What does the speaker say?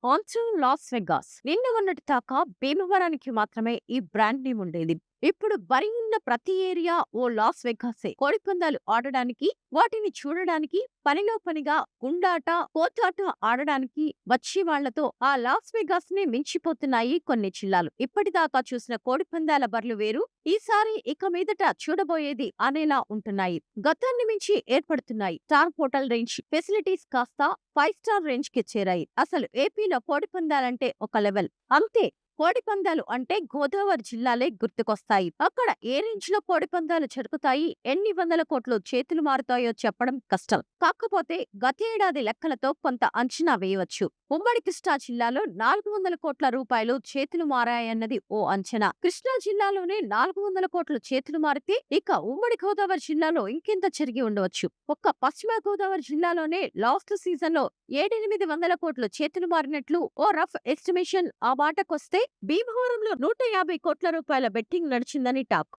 On to Las Vegas. నిన్న మొన్నటి దాకా భీమవరానికి మాత్రమే ఈ బ్రాండ్ నేమ్ ఉండేది. ఇప్పుడు బరి ఉన్న ప్రతి ఏరియా ఓ లాస్ వెగాసే. కోడిపందాలు ఆడడానికి, వాటిని చూడడానికి, పనిలో పనిగా గుండాట, కోతాట ఆడడానికి వచ్చే వాళ్లతో ఆ లాస్ వెగాస్ ని మించిపోతున్నాయి కొన్ని జిల్లాలు. ఇప్పటిదాకా చూసిన కోడిపందాల బర్లు వేరు, ఈసారి ఇక మీదట చూడబోయేది అనేలా ఉంటున్నాయి. గతాన్ని మించి ఏర్పడుతున్నాయి. స్టార్ హోటల్ రేంజ్ ఫెసిలిటీస్ కాస్త 5 స్టార్ రేంజ్ కి చేరాయి. అసలు ఏపీలో కోడిపందాలంటే ఒక లెవెల్ అంతే. కోడిపందాలు అంటే గోదావరి జిల్లాలే గుర్తుకొస్తాయి. అక్కడ ఏ రేంజ్ లో కోడిపందాలు జరుగుతాయి, ఎన్ని వందల కోట్లు చేతులు మారుతాయో చెప్పడం కష్టం. కాకపోతే గతేడాది లెక్కలతో కొంత అంచనా వేయవచ్చు. ఉమ్మడి కృష్ణా జిల్లాలో 400 కోట్ల రూపాయలు చేతులు మారాయన్నది ఓ అంచనా. కృష్ణా జిల్లాలోనే 400 కోట్లు చేతులు మారితే ఇక ఉమ్మడి గోదావరి జిల్లాలో ఇంకెంత జరిగి ఉండవచ్చు. ఒక్క పశ్చిమ గోదావరి జిల్లాలోనే లాస్ట్ సీజన్ లో 700-800 కోట్లు చేతులు మారినట్లు ఓ రఫ్ ఎస్టిమేషన్. ఆ మాటకొస్తే భీమవరంలో 150 కోట్ల రూపాయల బెట్టింగ్ నడిచిందని టాక్.